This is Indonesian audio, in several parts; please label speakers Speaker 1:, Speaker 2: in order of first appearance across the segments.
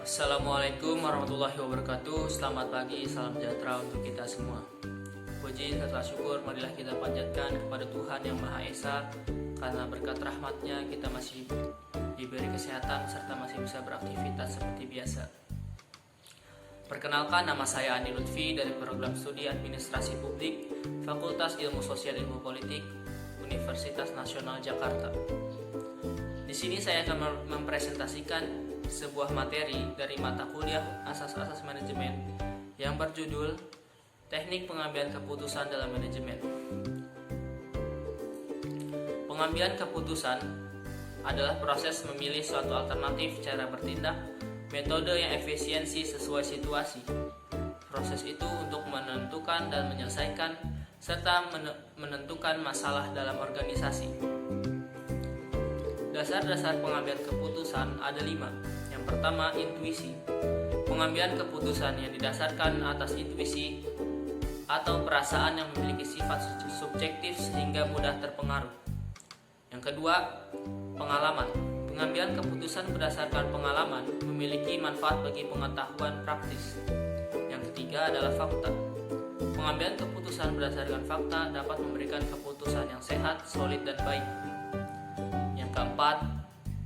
Speaker 1: Assalamualaikum warahmatullahi wabarakatuh. Selamat pagi, salam sejahtera untuk kita semua. Puji serta syukur marilah kita panjatkan kepada Tuhan Yang Maha Esa, karena berkat rahmat-Nya kita masih diberi kesehatan serta masih bisa beraktivitas seperti biasa. Perkenalkan, nama saya Andi Lutfi dari program studi Administrasi Publik, Fakultas Ilmu Sosial Ilmu Politik, Universitas Nasional Jakarta. Di sini saya akan mempresentasikan sebuah materi dari mata kuliah Asas-asas Manajemen yang berjudul Teknik Pengambilan Keputusan dalam Manajemen. Pengambilan keputusan adalah proses memilih suatu alternatif cara bertindak, metode yang efisiensi sesuai situasi. Proses itu untuk menentukan dan menyelesaikan serta menentukan masalah dalam organisasi. Dasar-dasar pengambilan keputusan ada 5. Yang pertama, intuisi. Pengambilan keputusan yang didasarkan atas intuisi atau perasaan yang memiliki sifat subjektif sehingga mudah terpengaruh. Yang kedua, pengalaman. Pengambilan keputusan berdasarkan pengalaman memiliki manfaat bagi pengetahuan praktis. Yang ketiga adalah fakta. Pengambilan keputusan berdasarkan fakta dapat memberikan keputusan yang sehat, solid, dan baik. Yang keempat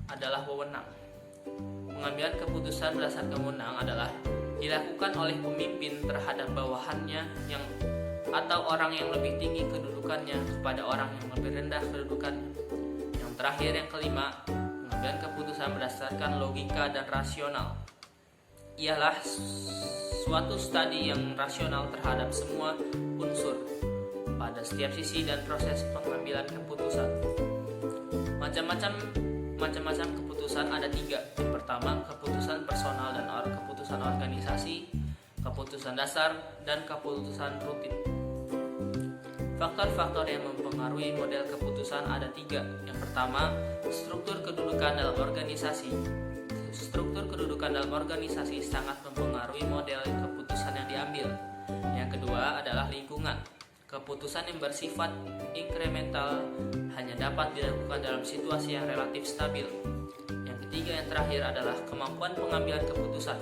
Speaker 1: adalah wewenang. Pengambilan keputusan berdasarkan wewenang adalah dilakukan oleh pemimpin terhadap bawahannya atau orang yang lebih tinggi kedudukannya kepada orang yang lebih rendah kedudukannya. Yang terakhir, yang kelima, pengambilan keputusan berdasarkan logika dan rasional. Ialah suatu studi yang rasional terhadap semua unsur pada setiap sisi dan proses pengambilan keputusan. Macam-macam keputusan ada 3. Yang pertama, keputusan personal dan keputusan organisasi, keputusan dasar, dan keputusan rutin. Faktor-faktor yang mempengaruhi model keputusan ada 3. Yang pertama, struktur kedudukan dalam organisasi. Struktur kedudukan dalam organisasi sangat mempengaruhi model keputusan yang diambil. Yang kedua adalah lingkungan. Keputusan yang bersifat inkremental hanya dapat dilakukan dalam situasi yang relatif stabil. Yang ketiga, yang terakhir adalah kemampuan pengambilan keputusan.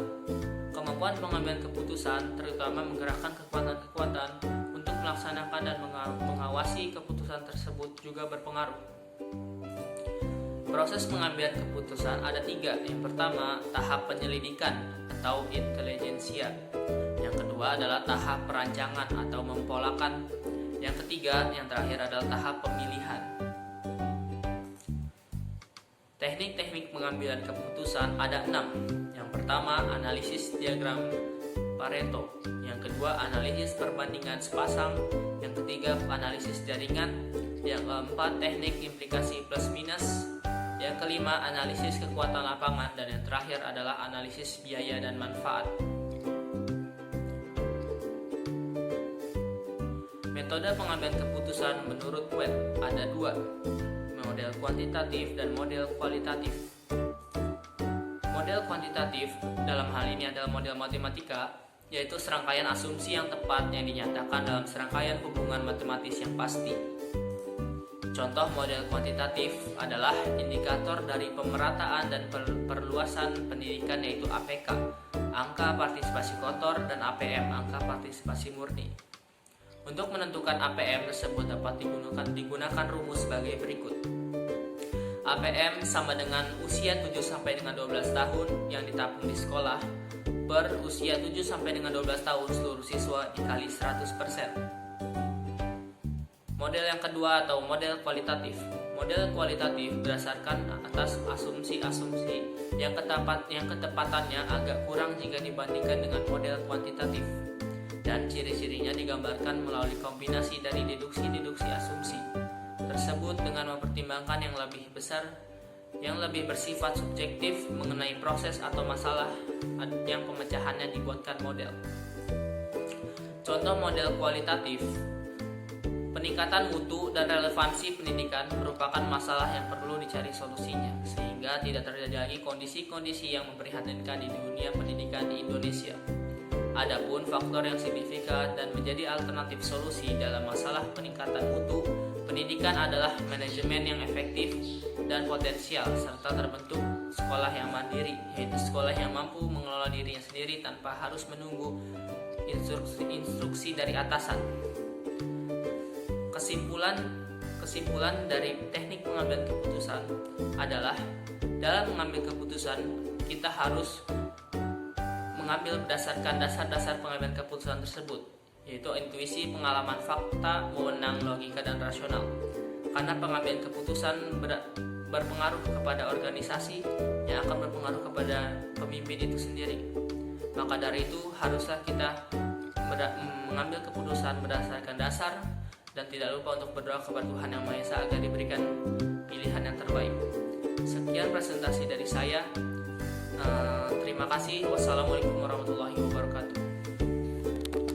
Speaker 1: Kemampuan pengambilan keputusan terutama menggerakkan kekuatan-kekuatan untuk melaksanakan dan mengawasi keputusan tersebut juga berpengaruh. Proses pengambilan keputusan ada 3. Yang pertama, tahap penyelidikan atau intelijensia. Yang kedua adalah tahap perancangan atau mempolakan. Yang ketiga, yang terakhir adalah tahap pemilihan. Teknik-teknik pengambilan keputusan ada 6. Yang pertama, analisis diagram Pareto. Yang kedua, analisis perbandingan sepasang. Yang ketiga, analisis jaringan. Yang keempat, teknik implikasi plus minus. Yang kelima, analisis kekuatan lapangan. Dan yang terakhir adalah analisis biaya dan manfaat. Metode pengambilan keputusan menurut Webb ada 2, model kuantitatif dan model kualitatif. Model kuantitatif dalam hal ini adalah model matematika, yaitu serangkaian asumsi yang tepat yang dinyatakan dalam serangkaian hubungan matematis yang pasti. Contoh model kuantitatif adalah indikator dari pemerataan dan perluasan pendidikan, yaitu APK, angka partisipasi kotor, dan APM, angka partisipasi murni. Untuk menentukan APM tersebut dapat digunakan rumus sebagai berikut. APM sama dengan usia 7 sampai dengan 12 tahun yang ditabung di sekolah per usia 7 sampai dengan 12 tahun seluruh siswa dikali 100%. Model yang kedua atau model kualitatif. Model kualitatif berdasarkan atas asumsi-asumsi yang ketepatannya agak kurang jika dibandingkan dengan model kuantitatif. Dan ciri-cirinya digambarkan melalui kombinasi dari deduksi-deduksi asumsi tersebut dengan mempertimbangkan yang lebih bersifat subjektif mengenai proses atau masalah yang pemecahannya dibuatkan model. Contoh model kualitatif: peningkatan mutu dan relevansi pendidikan merupakan masalah yang perlu dicari solusinya, sehingga tidak terjadi lagi kondisi-kondisi yang memprihatinkan di dunia pendidikan di Indonesia. Adapun faktor yang signifikan dan menjadi alternatif solusi dalam masalah peningkatan mutu pendidikan adalah manajemen yang efektif dan potensial serta terbentuk sekolah yang mandiri, yaitu sekolah yang mampu mengelola dirinya sendiri tanpa harus menunggu instruksi dari atasan. Kesimpulan dari teknik pengambilan keputusan adalah dalam mengambil keputusan kita harus mengambil berdasarkan dasar-dasar pengambilan keputusan tersebut, yaitu intuisi, pengalaman, fakta, wewenang, logika, dan rasional. Karena pengambilan keputusan berpengaruh kepada organisasi yang akan berpengaruh kepada pemimpin itu sendiri. Maka dari itu haruslah kita mengambil keputusan berdasarkan dasar dan tidak lupa untuk berdoa kepada Tuhan Yang Maha Esa agar diberikan pilihan yang terbaik. Sekian presentasi dari saya. Terima kasih. Wassalamualaikum warahmatullahi wabarakatuh.